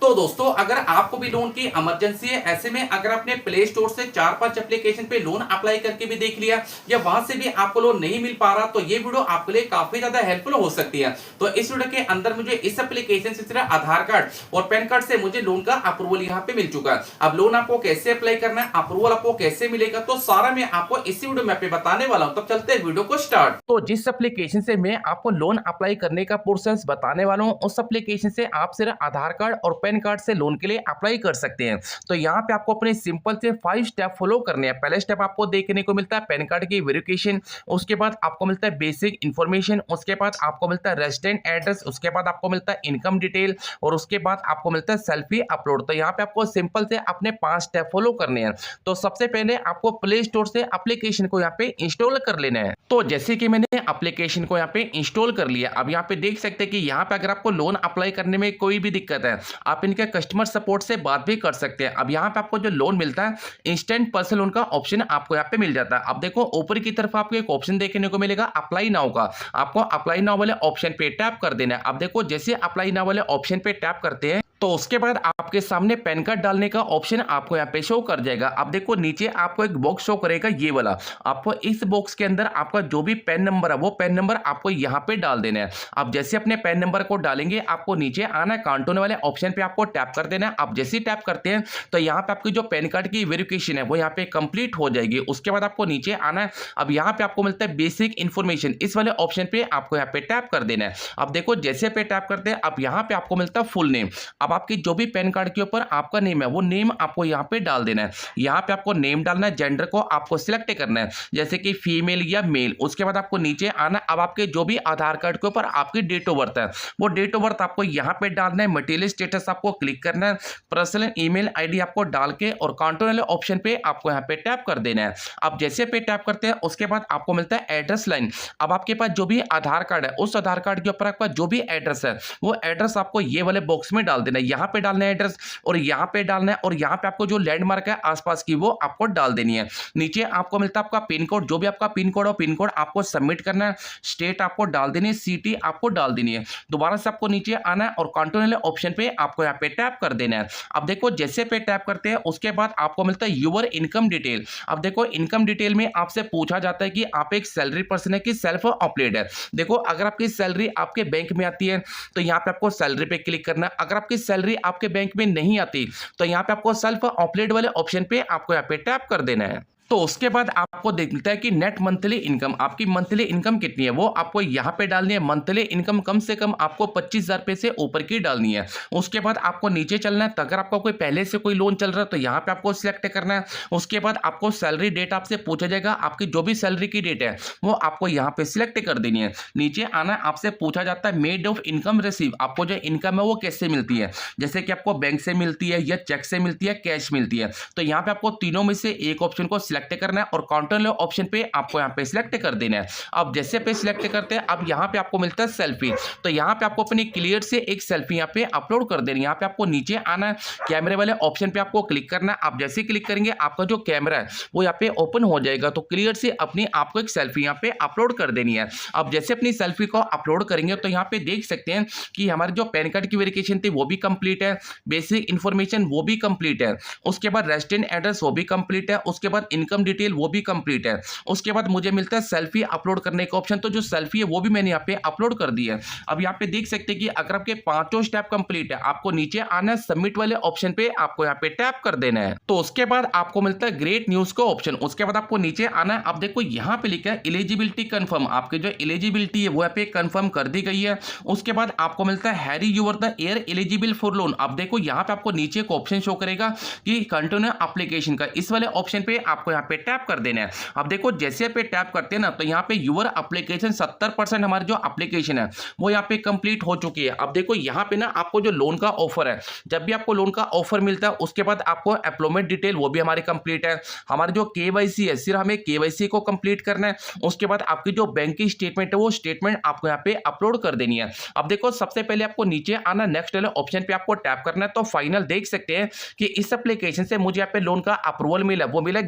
तो दोस्तों अगर आपको भी लोन की इमरजेंसी है, ऐसे में अगर आपने प्ले स्टोर से 4-5 एप्लीकेशन पे लोन अप्लाई करके भी देख लिया या वहां से भी आपको लोन नहीं मिल पा रहा, तो ये वीडियो आपके लिए काफी ज्यादा हेल्पफुल हो सकती है। तो इस वीडियो के अंदर मुझे इस एप्लीकेशन से सिर्फ आधार कार्ड और पैन कार्ड से मुझे लोन का अप्रूवल यहाँ पे मिल चुका है। अब लोन आपको कैसे अप्लाई करना है, अप्रूवल आपको कैसे मिलेगा, तो सारा मैं आपको इसी वीडियो में पे बताने वाला हूं। तब चलते हैं वीडियो को स्टार्ट। तो जिस एप्लीकेशन से मैं आपको लोन अप्लाई करने का प्रोसेस बताने वाला हूं, उस एप्लीकेशन से आप सिर्फ आधार कार्ड और पैन कार्ड से लोन के लिए अप्लाई कर सकते हैं। तो यहाँ पे आपको अपने सिंपल से 5 स्टेप फॉलो करने हैं। पहले स्टेप आपको देखने को मिलता है पैन कार्ड की वेरिफिकेशन, उसके बाद आपको मिलता है बेसिक इन्फॉर्मेशन, उसके बाद आपको मिलता है रेजिडेंट एड्रेस, उसके बाद आपको मिलता है इनकम डिटेल और उसके बाद आपको मिलता है सेल्फी अपलोड। तो यहाँ पे आपको सिंपल से अपने 5 स्टेप फॉलो करने हैं। तो सबसे पहले आपको प्ले स्टोर से एप्लीकेशन को यहाँ पे इंस्टॉल कर लेना है। तो जैसे कि मैंने एप्लीकेशन को यहाँ पे इंस्टॉल कर लिया, अब यहाँ पे देख सकते हैं कि यहाँ पे अगर आपको लोन अप्लाई करने में कोई भी दिक्कत है, आप इनके कस्टमर सपोर्ट से बात भी कर सकते हैं। अब यहाँ पे आपको जो लोन मिलता है, इंस्टेंट पर्सनल लोन का ऑप्शन आपको यहाँ पे मिल जाता है। अब देखो ऊपर की तरफ आपको एक ऑप्शन देखने को मिलेगा अप्लाई नाउ का, आपको अप्लाई नाउ वाले ऑप्शन पे टैप कर देना है। अब देखो जैसे अप्लाई नाउ वाले ऑप्शन पे टैप करते हैं तो उसके बाद आपके सामने पैन कार्ड डालने का ऑप्शन आपको यहाँ पे शो कर जाएगा। अब देखो नीचे आपको एक बॉक्स शो करेगा ये वाला, आपको इस बॉक्स के अंदर आपका जो भी पैन नंबर है वो पैन नंबर आपको यहाँ पे डाल देना है। अब जैसे अपने पैन नंबर को डालेंगे, आपको नीचे आना है, काउंट वाले ऑप्शन पे आपको टैप कर देना है। आप जैसे ही टैप करते हैं तो यहाँ पे आपकी जो पैन कार्ड की वेरिफिकेशन है वो यहाँ पे कंप्लीट हो जाएगी। उसके बाद आपको नीचे आना है, अब यहाँ पे आपको मिलता है बेसिक इन्फॉर्मेशन, इस वाले ऑप्शन पे आपको यहाँ पे टैप कर देना है। अब देखो जैसे पे टैप करते हैं, अब यहाँ पे आपको मिलता है फुल नेम। अब आपकी जो भी पैन कार्ड के ऊपर आपका नेम है वो नेम आपको यहाँ पे डाल देना है। यहाँ पे आपको नेम डालना है, जेंडर को आपको सिलेक्ट करना है जैसे कि फीमेल या मेल। उसके बाद आपको नीचे आना, अब आपके जो भी आधार कार्ड के ऊपर आपकी डेट ऑफ बर्थ है वो डेट ऑफ बर्थ आपको यहाँ पे डालना है। मटेरियल स्टेटस आपको क्लिक करना है, पर्सनल ईमेल आईडी आपको डाल के और काउंटर वाले ऑप्शन पे आपको यहाँ पे टैप कर देना है। अब जैसे पे टैप करते हैं उसके बाद आपको मिलता है एड्रेस लाइन। अब आपके पास जो भी आधार कार्ड है उस आधार कार्ड के ऊपर आपका जो भी एड्रेस है वो एड्रेस आपको ये वाले बॉक्स में डाल देना है। यहाँ पे डालना है एड्रेस और यहाँ पे डालना है, और यहाँ पे आपको जो लैंडमार्क है आसपास की वो आपको डाल देनी है। नीचे आपको मिलता है आपका पिन कोड, जो भी आपका पिन कोड हो पिन कोड आपको सबमिट करना है। स्टेट आपको डाल देनी है, सिटी आपको डाल देनी है। दोबारा से आपको नीचे आना है और कंटिन्यू ऑप्शन पे आपको यहाँ पे टैप कर देना है। अब देखो जैसे पे टैप करते हैं उसके बाद आपको मिलता है यूर इनकम डिटेल। अब देखो इनकम डिटेल में आपसे पूछा जाता है कि आप एक सैलरी पर्सन है कि सेल्फ अपलेड है। देखो अगर आपकी सैलरी आपके बैंक में आती है तो यहाँ पे आपको सैलरी पे क्लिक करना है। अगर आपकी सैलरी आपके बैंक में नहीं आती तो यहाँ पे आपको सेल्फ अपलेड वाले ऑप्शन पे आपको यहाँ पे टैप कर देना है। तो उसके बाद आपको देखता है कि नेट मंथली इनकम, आपकी मंथली इनकम कितनी है वो आपको यहाँ पे डालनी है। मंथली इनकम कम से कम आपको 25,000 रुपये से ऊपर की डालनी है। उसके बाद आपको नीचे चलना है, तो अगर आपका कोई पहले से कोई लोन चल रहा है तो यहाँ पे आपको सिलेक्ट करना है। उसके बाद आपको सैलरी डेट आपसे पूछा जाएगा, आपकी जो भी सैलरी की डेट है वो आपको यहाँ पे सिलेक्ट कर देनी है। नीचे आना, आपसे पूछा जाता है मेड ऑफ इनकम रिसीव, आपको जो इनकम है वो कैसे मिलती है, जैसे कि आपको बैंक से मिलती है या चेक से मिलती है, कैश मिलती है। तो यहाँ पे आपको तीनों में से एक ऑप्शन को सिलेक्ट करना है और काउंटर ऑप्शन पे आपको यहाँ पे सिलेक्ट कर देना है। अब जैसे पे सिलेक्ट करते हैं, अब यहाँ पे आपको मिलता है सेल्फी, तो यहाँ पे आपको अपनी क्लियर से एक सेल्फी यहाँ पे अपलोड कर देनी है। यहाँ पे आपको नीचे आना है, कैमरे वाले ऑप्शन पे आपको क्लिक करना है। आप जैसे क्लिक करेंगे आपका जो कैमरा है वो यहाँ पे ओपन हो जाएगा, तो क्लियर से अपनी आपको एक सेल्फी यहाँ पे अपलोड कर देनी है। अब जैसे अपनी सेल्फी को अपलोड करेंगे तो यहाँ पे देख सकते हैं कि हमारे जो पैन कार्ड की वेरिफिकेशन थी वो भी कंप्लीट है, बेसिक इन्फॉर्मेशन वो भी कंप्लीट है, उसके बाद रेजिडेंट एड्रेस वो भी कंप्लीट है, उसके बाद इनकम डिटेल वो भी कंप्लीट है। उसके बाद मुझे मिलता है सेल्फी अपलोड करने का ऑप्शन, तो जो सेल्फी है वो भी मैंने यहाँ पे अपलोड कर दी है। अब यहाँ पे देख सकते हैं कि अगर आपके पांचों स्टेप कंप्लीट है, आपको नीचे आना है, सबमिट वाले ऑप्शन पे आपको यहाँ पे टैप कर देना है। तो उसके बाद आपको मिलता है ग्रेट न्यूज का ऑप्शन। उसके बाद आपको नीचे आना है, अब देखो यहाँ पे लिखा है एलिजिबिलिटी कंफर्म, आपके जो एलिजिबिलिटी है वो यहाँ पे कंफर्म कर दी गई है। उसके बाद आपको मिलता है हैरी you are the air eligible for loan. अब देखो यहाँ पे आपको नीचे एक ऑप्शन शो करेगा कि कंटिन्यू एप्लीकेशन का, इस वाले ऑप्शन पे आपको यहाँ पे टैप कर देना है। अब देखो जैसे पे टैप करते हैं ना तो यहाँ पे यूर एप्लीकेशन 70% हमारी जो एप्लीकेशन है वो यहाँ पे कंप्लीट हो चुकी है। अब देखो यहाँ पे ना आपको जो लोन का ऑफर है, जब भी आपको लोन का ऑफर मिलता है उसके बाद आपको एम्प्लॉयमेंट डिटेल वो भी हमारी कंप्लीट है। हमारी जो केवाईसी है सिर्फ हमें केवाईसी को कंप्लीट करना है। उसके बाद आपकी जो बैंक की स्टेटमेंट है वो स्टेटमेंट आपको यहाँ पे अपलोड कर देनी है। अब देखो सबसे पहले आपको नीचे आना, नेक्स्ट वाले ऑप्शन पे आपको टैप करना है। तो फाइनल देख सकते हैं कि इस एप्लीकेशन से मुझे यहाँ पे लोन का अप्रूवल मिला, वो मिला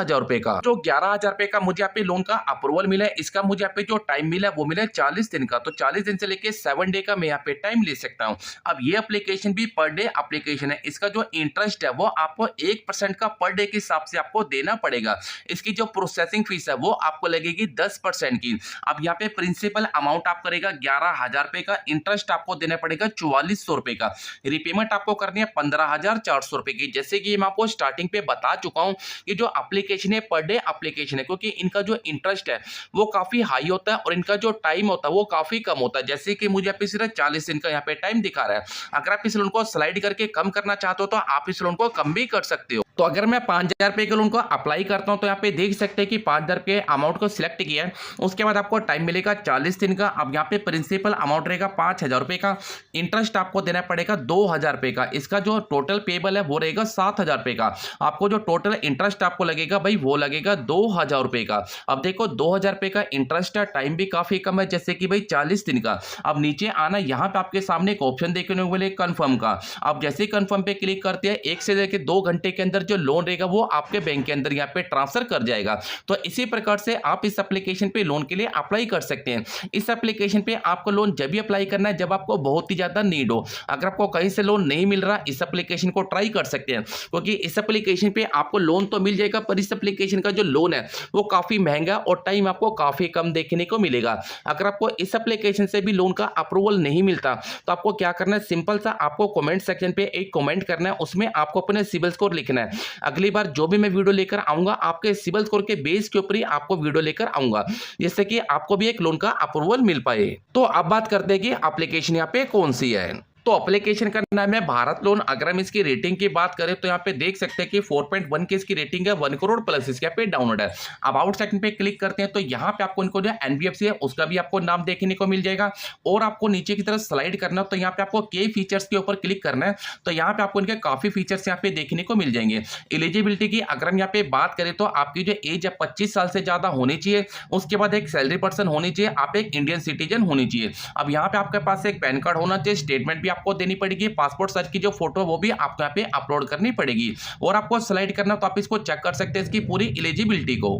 11,000 रुपए का। जो 11,000 रुपए का मुझे यहाँ पे लोन का अप्रूवल मिला है, इसका मुझे यहाँ पे जो टाइम मिला है वो मिला है 40 दिन का। तो 40 दिन से लेके 7 डे का मैं यहाँ पे टाइम ले सकता हूँ। अब ये एप्लीकेशन भी पर डे एप्लीकेशन है। इसका जो इंटरेस्ट है वो आपको 1% का पर डे के हिसाब से आपको देना पड़ेगा। इसकी जो प्रोसेसिंग फीस है वो आपको लगेगी 10% की। अब यहाँ पे प्रिंसिपल अमाउंट आप करेगा 11,000 रुपए का, इंटरेस्ट आपको देना पड़ेगा 4400 रुपए का, रिपेमेंट आपको करनी है 15,400 रुपए की। जैसे कि मैं आपको स्टार्टिंग पे बता चुका हूं, ये जो एप्लीकेशन है पर डे एप्लीकेशन है, क्योंकि इनका जो इंटरेस्ट है वो काफी हाई होता है और इनका जो टाइम होता है वो काफी कम होता है। जैसे कि मुझे यहाँ पे सिर्फ 40 दिन का यहाँ पे टाइम दिखा रहा है। अगर आप इस लोन को स्लाइड करके कम करना चाहते हो तो आप इस लोन को कम भी कर सकते हो। तो अगर मैं 5,000 रुपए के लोन को अप्लाई करता हूं तो यहाँ पे देख सकते हैं कि 5,000 रुपए अमाउंट को सिलेक्ट किया है। उसके बाद आपको टाइम मिलेगा 40 दिन का। अब यहाँ पे प्रिंसिपल अमाउंट रहेगा 5,000 रुपए का, इंटरेस्ट आपको देना पड़ेगा 2,000 रुपए का। इसका जो टोटल पेबल है वो रहेगा 7,000 रुपए का। आपको जो टोटल इंटरेस्ट आपको लगेगा भाई वो लगेगा 2,000 रुपए का। अब देखो 2,000 रुपए का इंटरेस्ट है, टाइम भी काफी कम है जैसे कि भाई 40 दिन का। अब नीचे आना, यहाँ पे आपके सामने एक ऑप्शन देखने को मिलेगा कंफर्म का। अब जैसे ही कंफर्म पे क्लिक करते हैं 1 से लेकर 2 घंटे के अंदर जो लोन रहेगा वो आपके बैंक के अंदर यहाँ पे ट्रांसफर कर जाएगा। तो इसी प्रकार से आप इस एप्लीकेशन पे लोन के लिए अप्लाई कर सकते हैं। इस एप्लीकेशन पे आपको लोन जब भी अप्लाई करना है जब आपको बहुत ही ज्यादा नीड हो। अगर आपको कहीं से लोन नहीं मिल रहा, इस एप्लीकेशन को ट्राई कर सकते हैं, क्योंकि इस एप्लीकेशन पे आपको लोन तो मिल जाएगा पर इस एप्लीकेशन का जो लोन है वो काफी महंगा और टाइम आपको काफी कम देखने को मिलेगा। अगर आपको इस एप्लीकेशन से भी लोन का अप्रूवल नहीं मिलता तो आपको क्या करना है, सिंपल सा आपको कमेंट सेक्शन पे एक कमेंट करना है, उसमें आपको अपने सिबिल स्कोर लिखना है। अगली बार जो भी मैं वीडियो लेकर आऊंगा आपके सिबिल स्कोर के बेस के ऊपर ही आपको वीडियो लेकर आऊंगा, जिससे कि आपको भी एक लोन का अप्रूवल मिल पाए। तो अब बात करते हैं कि एप्लीकेशन यहाँ पे कौन सी है। तो एप्लीकेशन का नाम है भारत लोन। अगर हम इसकी रेटिंग की बात करें तो यहाँ पे देख सकते हैं कि 4.1 की इसकी रेटिंग है, 1 करोड़ प्लस इसके यहाँ पे डाउनलोड है। अब आउट सेक्शन पे क्लिक करते हैं तो यहाँ पे आपको इनको जो एनबीएफसी है उसका भी आपको नाम देखने को मिल जाएगा। और आपको नीचे की तरफ स्लाइड करना तो यहाँ पे आपको के फीचर्स के ऊपर क्लिक करना है तो यहाँ पे आपको इनके काफी फीचर्स यहाँ पे देखने को मिल जाएंगे। एलिजिबिलिटी की अगर हम यहाँ पे बात करें तो आपकी जो एज है 25 साल से ज्यादा होनी चाहिए, उसके बाद एक सैलरी पर्सन होनी चाहिए, आप एक इंडियन सिटीजन होनी चाहिए। अब यहाँ पे आपके पास एक पैन कार्ड होना चाहिए, स्टेटमेंट भी आपको देनी पड़ेगी, पासपोर्ट साइज की जो फोटो वो भी आपको यहाँ पे अपलोड करनी पड़ेगी। और आपको स्लाइड करना तो आप इसको चेक कर सकते हैं इसकी पूरी एलिजिबिलिटी को।